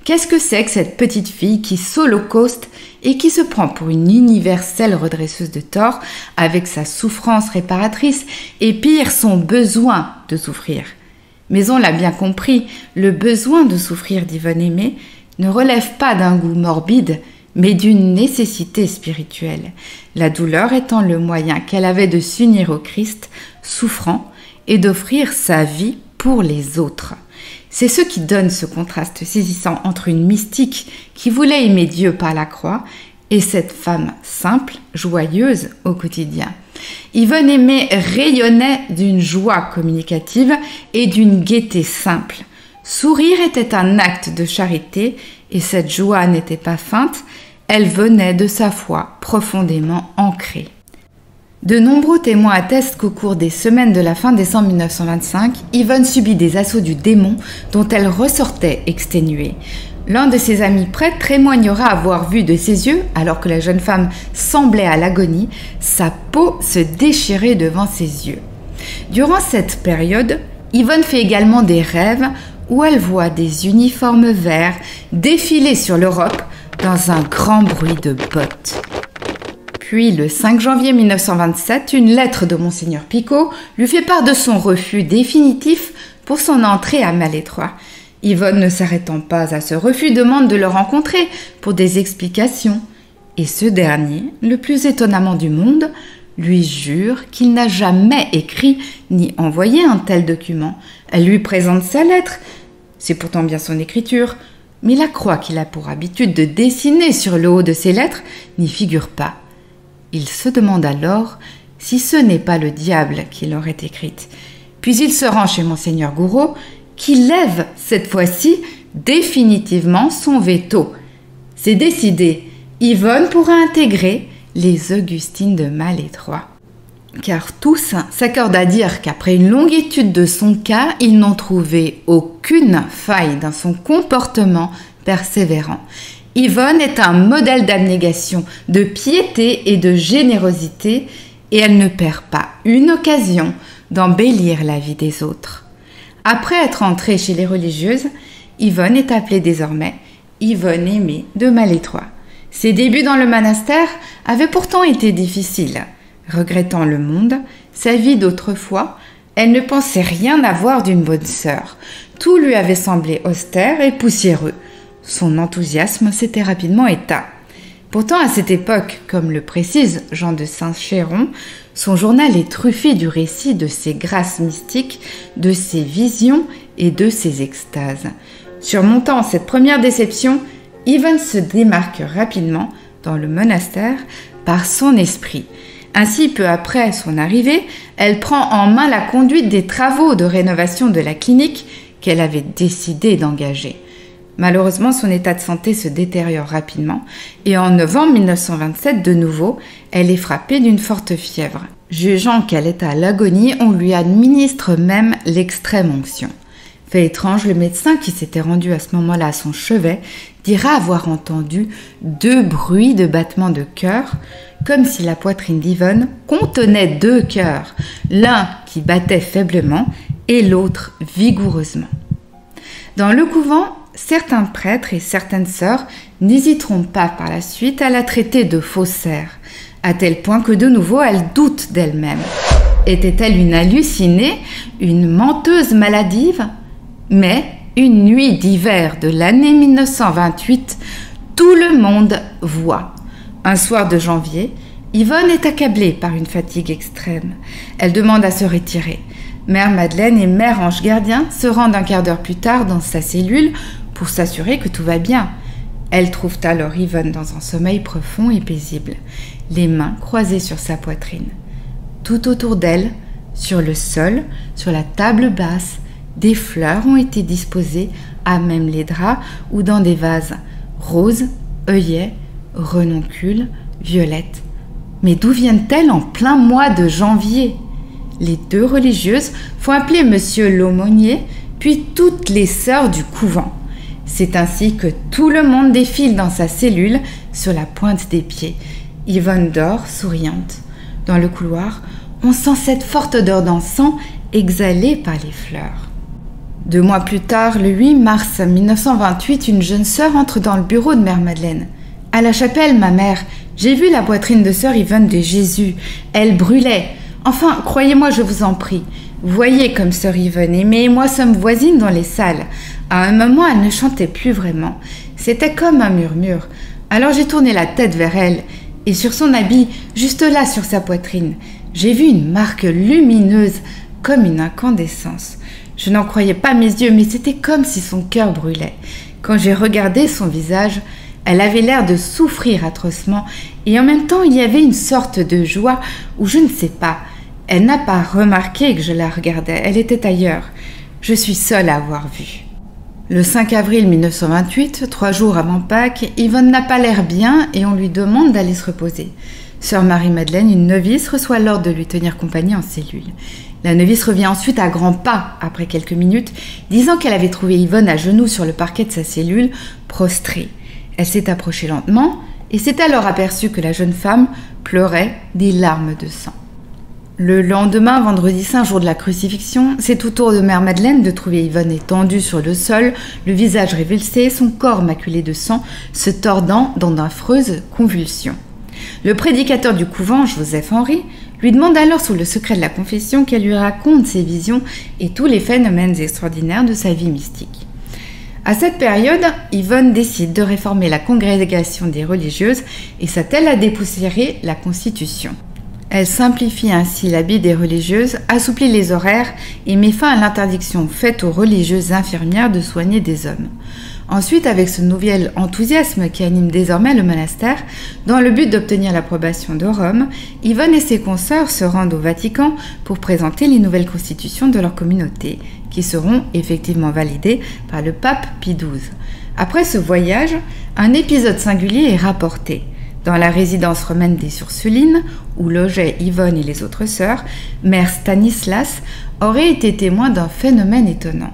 A: Qu'est-ce que c'est que cette petite fille qui s'holocauste et qui se prend pour une universelle redresseuse de tort avec sa souffrance réparatrice et pire, son besoin de souffrir? Mais on l'a bien compris, le besoin de souffrir d'Yvonne Aimée ne relève pas d'un goût morbide, mais d'une nécessité spirituelle, la douleur étant le moyen qu'elle avait de s'unir au Christ, souffrant, et d'offrir sa vie pour les autres. C'est ce qui donne ce contraste saisissant entre une mystique qui voulait aimer Dieu par la croix et cette femme simple, joyeuse au quotidien. Yvonne Aimée rayonnait d'une joie communicative et d'une gaieté simple. Sourire était un acte de charité et cette joie n'était pas feinte, elle venait de sa foi profondément ancrée. De nombreux témoins attestent qu'au cours des semaines de la fin décembre 1925, Yvonne subit des assauts du démon dont elle ressortait exténuée. L'un de ses amis prêtres témoignera avoir vu de ses yeux, alors que la jeune femme semblait à l'agonie, sa peau se déchirer devant ses yeux. Durant cette période, Yvonne fait également des rêves où elle voit des uniformes verts défiler sur l'Europe dans un grand bruit de bottes. Puis, le 5 janvier 1927, une lettre de Monseigneur Picot lui fait part de son refus définitif pour son entrée à Malétroit. Yvonne, ne s'arrêtant pas à ce refus, demande de le rencontrer pour des explications. Et ce dernier, le plus étonnamment du monde, lui jure qu'il n'a jamais écrit ni envoyé un tel document. Elle lui présente sa lettre. C'est pourtant bien son écriture. Mais la croix qu'il a pour habitude de dessiner sur le haut de ses lettres n'y figure pas. Il se demande alors si ce n'est pas le diable qui l'aurait écrite. Puis il se rend chez Monseigneur Gouraud, qui lève cette fois-ci définitivement son veto. C'est décidé, Yvonne pourra intégrer les Augustines de Malétroit. Car tous s'accordent à dire qu'après une longue étude de son cas, ils n'ont trouvé aucune faille dans son comportement persévérant. Yvonne est un modèle d'abnégation, de piété et de générosité, et elle ne perd pas une occasion d'embellir la vie des autres. Après être entrée chez les religieuses, Yvonne est appelée désormais Yvonne Aimée de Malétroit. Ses débuts dans le monastère avaient pourtant été difficiles. Regrettant le monde, sa vie d'autrefois, elle ne pensait rien avoir d'une bonne sœur. Tout lui avait semblé austère et poussiéreux. Son enthousiasme s'était rapidement éteint. Pourtant, à cette époque, comme le précise Jean de Saint-Chéron, son journal est truffé du récit de ses grâces mystiques, de ses visions et de ses extases. Surmontant cette première déception, Yvonne se démarque rapidement dans le monastère par son esprit. Ainsi, peu après son arrivée, elle prend en main la conduite des travaux de rénovation de la clinique qu'elle avait décidé d'engager. Malheureusement, son état de santé se détériore rapidement et en novembre 1927, de nouveau, elle est frappée d'une forte fièvre. Jugeant qu'elle est à l'agonie, on lui administre même l'extrême onction. Fait étrange, le médecin qui s'était rendu à ce moment-là à son chevet dira avoir entendu 2 bruits de battements de cœur, comme si la poitrine d'Yvonne contenait 2 cœurs, l'un qui battait faiblement et l'autre vigoureusement. Dans le couvent, certains prêtres et certaines sœurs n'hésiteront pas par la suite à la traiter de faussaire, à tel point que de nouveau elle doute d'elle-même. Était-elle une hallucinée, une menteuse maladive ? Mais, une nuit d'hiver de l'année 1928, tout le monde voit. Un soir de janvier, Yvonne est accablée par une fatigue extrême. Elle demande à se retirer. Mère Madeleine et Mère Ange Gardien se rendent un quart d'heure plus tard dans sa cellule pour s'assurer que tout va bien. Elles trouvent alors Yvonne dans un sommeil profond et paisible, les mains croisées sur sa poitrine. Tout autour d'elle, sur le sol, sur la table basse, des fleurs ont été disposées à même les draps ou dans des vases, roses, œillets, renoncules, violettes. Mais d'où viennent-elles en plein mois de janvier? Les deux religieuses font appeler monsieur l'aumônier, puis toutes les sœurs du couvent. C'est ainsi que tout le monde défile dans sa cellule sur la pointe des pieds. Yvonne dort, souriante. Dans le couloir, on sent cette forte odeur d'encens exhalée par les fleurs. 2 mois plus tard, le 8 mars 1928, une jeune sœur entre dans le bureau de Mère Madeleine. « À la chapelle, ma mère, j'ai vu la poitrine de sœur Yvonne de Jésus. Elle brûlait. Enfin, croyez-moi, je vous en prie. Vous voyez comme sœur Yvonne Aimée et moi sommes voisines dans les salles. À un moment, elle ne chantait plus vraiment. C'était comme un murmure. Alors j'ai tourné la tête vers elle. Et sur son habit, juste là sur sa poitrine, j'ai vu une marque lumineuse, comme une incandescence. Je n'en croyais pas mes yeux, mais c'était comme si son cœur brûlait. Quand j'ai regardé son visage, elle avait l'air de souffrir atrocement, et en même temps il y avait une sorte de joie où je ne sais pas. Elle n'a pas remarqué que je la regardais, elle était ailleurs. Je suis seule à avoir vu. Le 5 avril 1928, 3 jours avant Pâques, Yvonne n'a pas l'air bien et on lui demande d'aller se reposer. Sœur Marie-Madeleine, une novice, reçoit l'ordre de lui tenir compagnie en cellule. La novice revient ensuite à grands pas, après quelques minutes, disant qu'elle avait trouvé Yvonne à genoux sur le parquet de sa cellule, prostrée. Elle s'est approchée lentement et s'est alors aperçue que la jeune femme pleurait des larmes de sang. Le lendemain, vendredi saint, jour de la crucifixion, c'est au tour de Mère Madeleine de trouver Yvonne étendue sur le sol, le visage révulsé, son corps maculé de sang, se tordant dans d'affreuses convulsions. Le prédicateur du couvent, Joseph Henry, lui demande alors sous le secret de la confession qu'elle lui raconte ses visions et tous les phénomènes extraordinaires de sa vie mystique. À cette période, Yvonne décide de réformer la congrégation des religieuses et s'attelle à dépoussiérer la Constitution. Elle simplifie ainsi l'habit des religieuses, assouplit les horaires et met fin à l'interdiction faite aux religieuses infirmières de soigner des hommes. Ensuite, avec ce nouvel enthousiasme qui anime désormais le monastère, dans le but d'obtenir l'approbation de Rome, Yvonne et ses consoeurs se rendent au Vatican pour présenter les nouvelles constitutions de leur communauté, qui seront effectivement validées par le pape Pie XII. Après ce voyage, un épisode singulier est rapporté. Dans la résidence romaine des Ursulines, où logeaient Yvonne et les autres sœurs, mère Stanislas aurait été témoin d'un phénomène étonnant.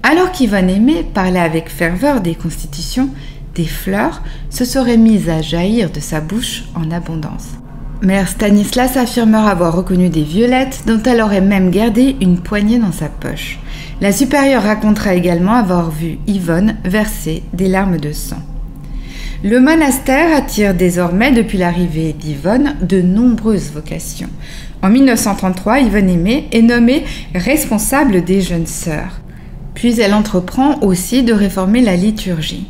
A: Alors qu'Yvonne Aimée parlait avec ferveur des constitutions, des fleurs se seraient mises à jaillir de sa bouche en abondance. Mère Stanislas affirmera avoir reconnu des violettes dont elle aurait même gardé une poignée dans sa poche. La supérieure racontera également avoir vu Yvonne verser des larmes de sang. Le monastère attire désormais, depuis l'arrivée d'Yvonne, de nombreuses vocations. En 1933, Yvonne Aimée est nommée responsable des jeunes sœurs. Puis elle entreprend aussi de réformer la liturgie.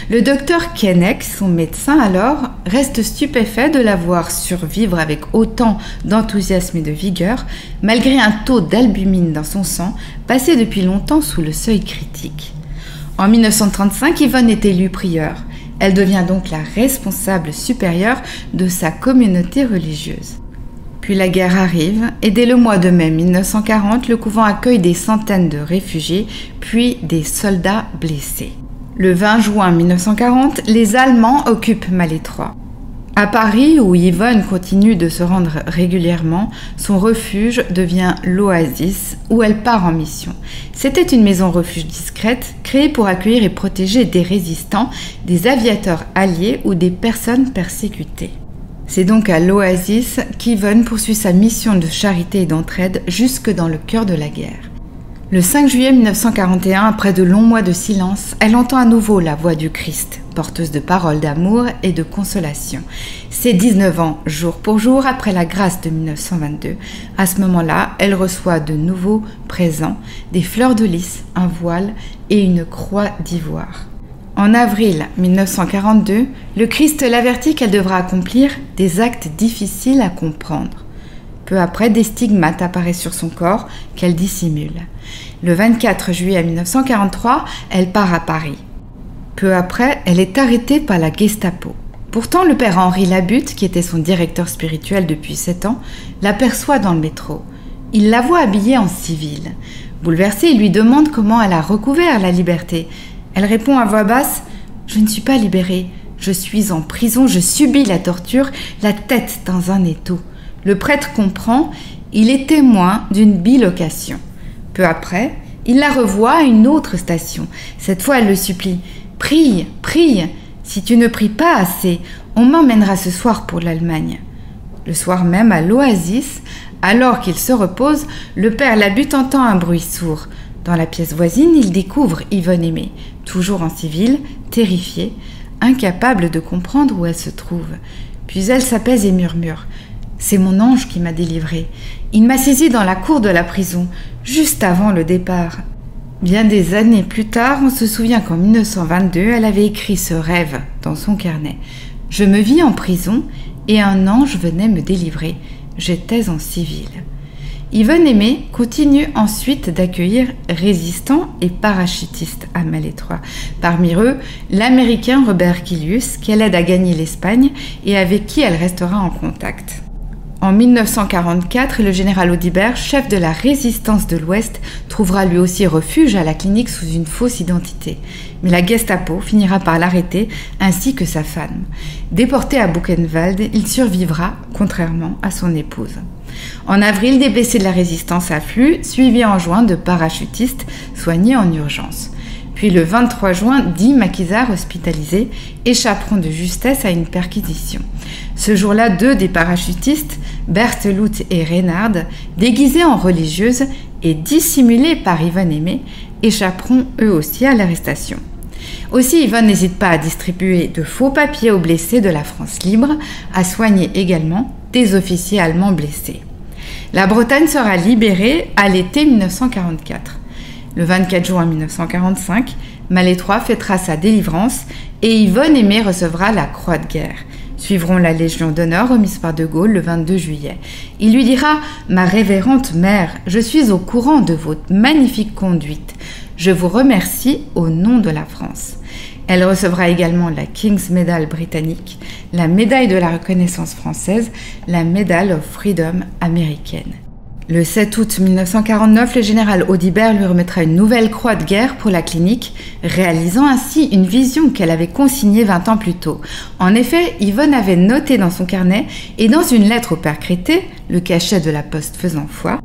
A: Le docteur Keinec, son médecin alors, reste stupéfait de la voir survivre avec autant d'enthousiasme et de vigueur, malgré un taux d'albumine dans son sang passé depuis longtemps sous le seuil critique. En 1935, Yvonne est élue prieure. Elle devient donc la responsable supérieure de sa communauté religieuse. Puis la guerre arrive et dès le mois de mai 1940, le couvent accueille des centaines de réfugiés, puis des soldats blessés. Le 20 juin 1940, les Allemands occupent Malétroit. À Paris, où Yvonne continue de se rendre régulièrement, son refuge devient l'Oasis, où elle part en mission. C'était une maison-refuge discrète, créée pour accueillir et protéger des résistants, des aviateurs alliés ou des personnes persécutées. C'est donc à l'Oasis qu'Yvonne poursuit sa mission de charité et d'entraide jusque dans le cœur de la guerre. Le 5 juillet 1941, après de longs mois de silence, elle entend à nouveau la voix du Christ, porteuse de paroles d'amour et de consolation. C'est 19 ans, jour pour jour, après la grâce de 1922. À ce moment-là, elle reçoit de nouveaux présents, des fleurs de lys, un voile et une croix d'ivoire. En avril 1942, le Christ l'avertit qu'elle devra accomplir des actes difficiles à comprendre. Peu après, des stigmates apparaissent sur son corps qu'elle dissimule. Le 24 juillet 1943, elle part à Paris. Peu après, elle est arrêtée par la Gestapo. Pourtant, le père Henri Labutte, qui était son directeur spirituel depuis 7 ans, l'aperçoit dans le métro. Il la voit habillée en civil. Bouleversé, il lui demande comment elle a recouvert la liberté. Elle répond à voix basse « Je ne suis pas libérée. Je suis en prison, je subis la torture, la tête dans un étau. » Le prêtre comprend, il est témoin d'une bilocation. Peu après, il la revoit à une autre station. Cette fois, elle le supplie « Prie, prie, si tu ne pries pas assez, on m'emmènera ce soir pour l'Allemagne. » Le soir même, à l'Oasis, alors qu'il se repose, le père Labutte entend un bruit sourd. Dans la pièce voisine, il découvre Yvonne Aimée, toujours en civil, terrifiée, incapable de comprendre où elle se trouve. Puis elle s'apaise et murmure « C'est mon ange qui m'a délivrée. Il m'a saisie dans la cour de la prison, juste avant le départ. » Bien des années plus tard, on se souvient qu'en 1922, elle avait écrit ce rêve dans son carnet. « Je me vis en prison et un ange venait me délivrer. J'étais en civil. » Yvonne Aimée continue ensuite d'accueillir résistants et parachutistes à Malétroit. Parmi eux, l'Américain Robert Kilius, qu'elle aide à gagner l'Espagne et avec qui elle restera en contact. En 1944, le général Audibert, chef de la résistance de l'Ouest, trouvera lui aussi refuge à la clinique sous une fausse identité. Mais la Gestapo finira par l'arrêter, ainsi que sa femme. Déporté à Buchenwald, il survivra, contrairement à son épouse. En avril, des blessés de la résistance affluent, suivis en juin de parachutistes soignés en urgence. Puis le 23 juin, 10 maquisards hospitalisés échapperont de justesse à une perquisition. Ce jour-là, 2 des parachutistes, Berthelout et Reynard, déguisés en religieuses et dissimulés par Yvonne Aimée, échapperont eux aussi à l'arrestation. Aussi, Yvonne n'hésite pas à distribuer de faux papiers aux blessés de la France libre, à soigner également des officiers allemands blessés. La Bretagne sera libérée à l'été 1944. Le 24 juin 1945, Malétroit fêtera sa délivrance et Yvonne Aimée recevra la Croix de guerre. Suivront la Légion d'honneur remise par De Gaulle le 22 juillet. Il lui dira « Ma révérende mère, je suis au courant de votre magnifique conduite. Je vous remercie au nom de la France. » Elle recevra également la King's Medal britannique, la médaille de la reconnaissance française, la Medal of Freedom américaine. Le 7 août 1949, le général Audibert lui remettra une nouvelle croix de guerre pour la clinique, réalisant ainsi une vision qu'elle avait consignée 20 ans plus tôt. En effet, Yvonne avait noté dans son carnet et dans une lettre au père Crété, le cachet de la poste faisant foi,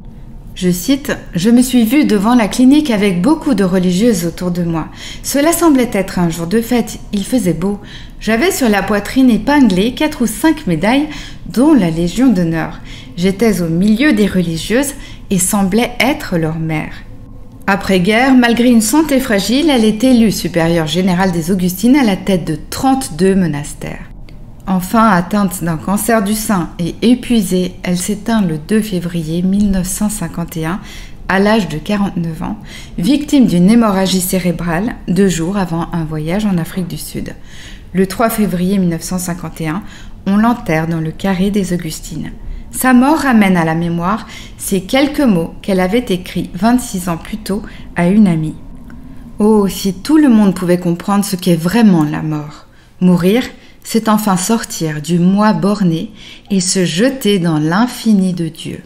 A: je cite « Je me suis vue devant la clinique avec beaucoup de religieuses autour de moi. Cela semblait être un jour de fête, il faisait beau. J'avais sur la poitrine épinglée 4 ou 5 médailles, dont la Légion d'honneur. J'étais au milieu des religieuses et semblais être leur mère. » Après-guerre, malgré une santé fragile, elle est élue supérieure générale des Augustines à la tête de 32 monastères. Enfin atteinte d'un cancer du sein et épuisée, elle s'éteint le 2 février 1951 à l'âge de 49 ans, victime d'une hémorragie cérébrale 2 jours avant un voyage en Afrique du Sud. Le 3 février 1951, on l'enterre dans le carré des Augustines. Sa mort ramène à la mémoire ces quelques mots qu'elle avait écrits 26 ans plus tôt à une amie. « Oh, si tout le monde pouvait comprendre ce qu'est vraiment la mort. Mourir, c'est enfin sortir du moi borné et se jeter dans l'infini de Dieu. »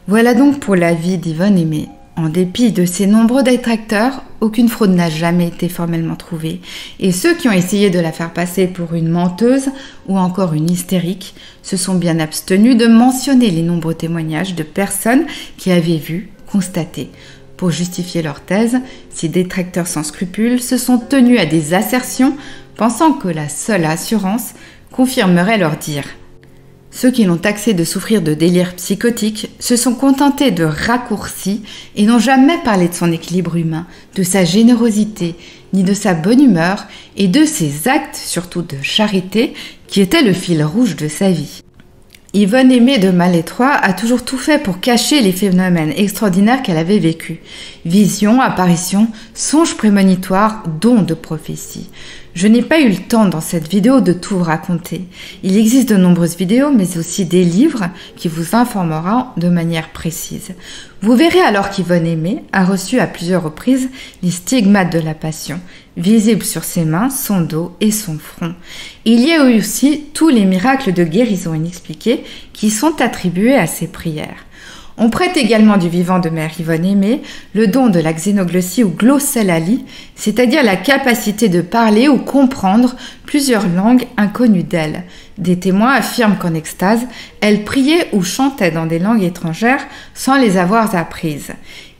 A: Voilà donc pour la vie d'Yvonne Aimée. En dépit de ses nombreux détracteurs, aucune fraude n'a jamais été formellement trouvée. Et ceux qui ont essayé de la faire passer pour une menteuse ou encore une hystérique se sont bien abstenus de mentionner les nombreux témoignages de personnes qui avaient vu, constaté. Pour justifier leur thèse, ces détracteurs sans scrupules se sont tenus à des assertions pensant que la seule assurance confirmerait leur dire. Ceux qui l'ont taxé de souffrir de délires psychotiques se sont contentés de raccourcis et n'ont jamais parlé de son équilibre humain, de sa générosité, ni de sa bonne humeur et de ses actes, surtout de charité, qui étaient le fil rouge de sa vie. Yvonne Aimée de Malétroit a toujours tout fait pour cacher les phénomènes extraordinaires qu'elle avait vécus. Visions, apparitions, songes prémonitoires, dons de prophéties. Je n'ai pas eu le temps dans cette vidéo de tout vous raconter. Il existe de nombreuses vidéos, mais aussi des livres qui vous informeront de manière précise. Vous verrez alors qu'Yvonne Aimée a reçu à plusieurs reprises les stigmates de la Passion, visibles sur ses mains, son dos et son front. Il y a eu aussi tous les miracles de guérison inexpliqués qui sont attribués à ses prières. On prête également du vivant de Mère Yvonne Aimée le don de la xénoglossie ou glossolalie, c'est-à-dire la capacité de parler ou comprendre plusieurs langues inconnues d'elle. Des témoins affirment qu'en extase, elle priait ou chantait dans des langues étrangères sans les avoir apprises.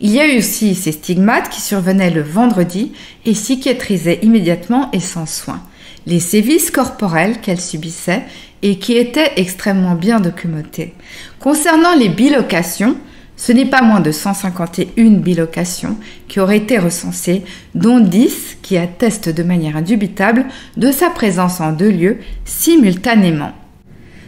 A: Il y a eu aussi ces stigmates qui survenaient le vendredi et cicatrisaient immédiatement et sans soin. Les sévices corporels qu'elle subissait et qui étaient extrêmement bien documentés. Concernant les bilocations, ce n'est pas moins de 151 bilocations qui auraient été recensées, dont 10 qui attestent de manière indubitable de sa présence en 2 lieux simultanément.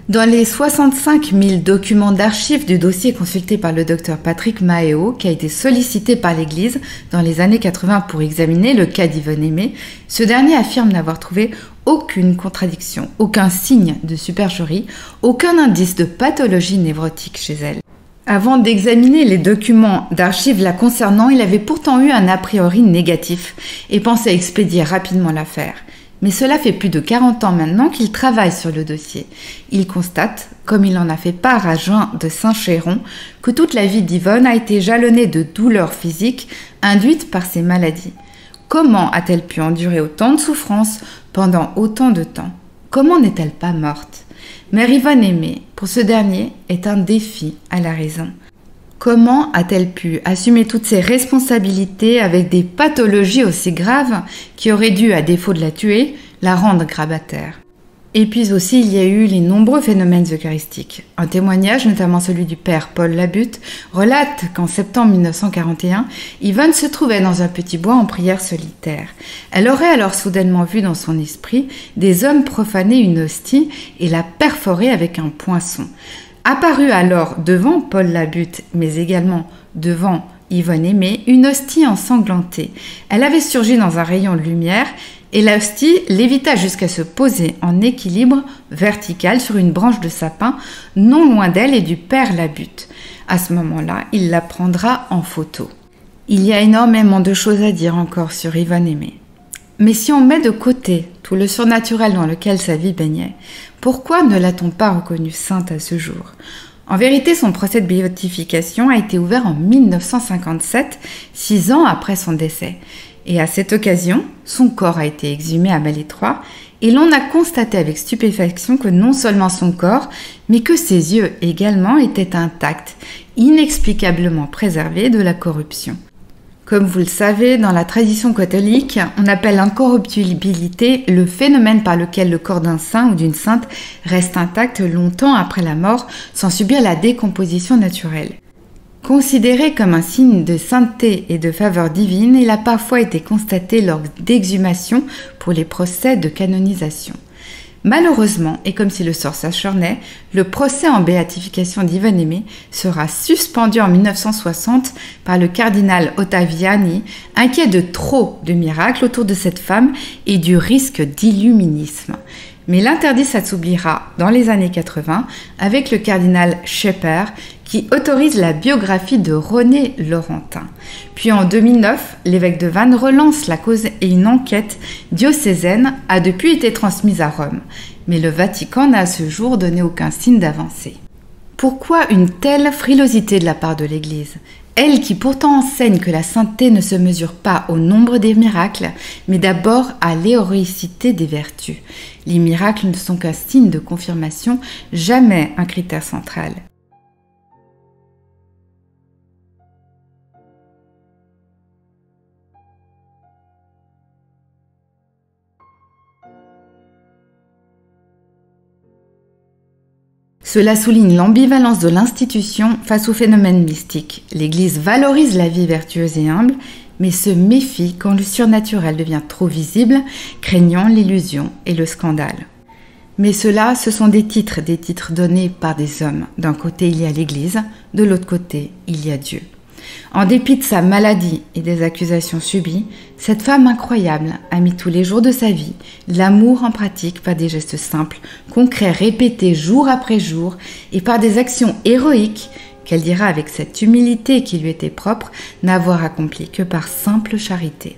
A: Dans les 65 000 documents d'archives du dossier consulté par le docteur Patrick Maheo, qui a été sollicité par l'Église dans les années 80 pour examiner le cas d'Yvonne Aimée, ce dernier affirme n'avoir trouvé aucune contradiction, aucun signe de supercherie, aucun indice de pathologie névrotique chez elle. Avant d'examiner les documents d'archives la concernant, il avait pourtant eu un a priori négatif et pensait expédier rapidement l'affaire. Mais cela fait plus de 40 ans maintenant qu'il travaille sur le dossier. Il constate, comme il en a fait part à Jean de Saint-Chéron, que toute la vie d'Yvonne a été jalonnée de douleurs physiques induites par ses maladies. Comment a-t-elle pu endurer autant de souffrances pendant autant de temps? Comment n'est-elle pas morte? Mère Yvonne Aimée, pour ce dernier, est un défi à la raison. Comment a-t-elle pu assumer toutes ces responsabilités avec des pathologies aussi graves qui auraient dû, à défaut de la tuer, la rendre grabataire? Et puis aussi, il y a eu les nombreux phénomènes eucharistiques. Un témoignage, notamment celui du père Paul Labute, relate qu'en septembre 1941, Yvonne se trouvait dans un petit bois en prière solitaire. Elle aurait alors soudainement vu dans son esprit des hommes profaner une hostie et la perforer avec un poinçon. Apparut alors devant Paul Labute, mais également devant Yvonne Aimée, une hostie ensanglantée. Elle avait surgi dans un rayon de lumière et la hostie lévita jusqu'à se poser en équilibre vertical sur une branche de sapin non loin d'elle et du père Labute. À ce moment-là, il la prendra en photo. Il y a énormément de choses à dire encore sur Yvonne Aimée. Mais si on met de côté tout le surnaturel dans lequel sa vie baignait, pourquoi ne l'a-t-on pas reconnue sainte à ce jour? En vérité, son procès de béatification a été ouvert en 1957, 6 ans après son décès. Et à cette occasion, son corps a été exhumé à Malétroit et l'on a constaté avec stupéfaction que non seulement son corps, mais que ses yeux également étaient intacts, inexplicablement préservés de la corruption. Comme vous le savez, dans la tradition catholique, on appelle l'incorruptibilité le phénomène par lequel le corps d'un saint ou d'une sainte reste intact longtemps après la mort sans subir la décomposition naturelle. Considéré comme un signe de sainteté et de faveur divine, il a parfois été constaté lors d'exhumations pour les procès de canonisation. Malheureusement, et comme si le sort s'acharnait, le procès en béatification d'Yvonne Aimée sera suspendu en 1960 par le cardinal Ottaviani, inquiet de trop de miracles autour de cette femme et du risque d'illuminisme. Mais l'interdit s'assouplira dans les années 80 avec le cardinal Scheper qui autorise la biographie de René Laurentin. Puis en 2009, l'évêque de Vannes relance la cause et une enquête diocésaine a depuis été transmise à Rome. Mais le Vatican n'a à ce jour donné aucun signe d'avancée. Pourquoi une telle frilosité de la part de l'Église ? Elle qui pourtant enseigne que la sainteté ne se mesure pas au nombre des miracles, mais d'abord à l'héroïcité des vertus. Les miracles ne sont qu'un signe de confirmation, jamais un critère central. Cela souligne l'ambivalence de l'institution face au phénomène mystique. L'Église valorise la vie vertueuse et humble, mais se méfie quand le surnaturel devient trop visible, craignant l'illusion et le scandale. Mais ceux-là, ce sont des titres donnés par des hommes. D'un côté, il y a l'Église, de l'autre côté, il y a Dieu. En dépit de sa maladie et des accusations subies, cette femme incroyable a mis tous les jours de sa vie l'amour en pratique par des gestes simples, concrets, répétés jour après jour et par des actions héroïques qu'elle dira avec cette humilité qui lui était propre n'avoir accompli que par simple charité.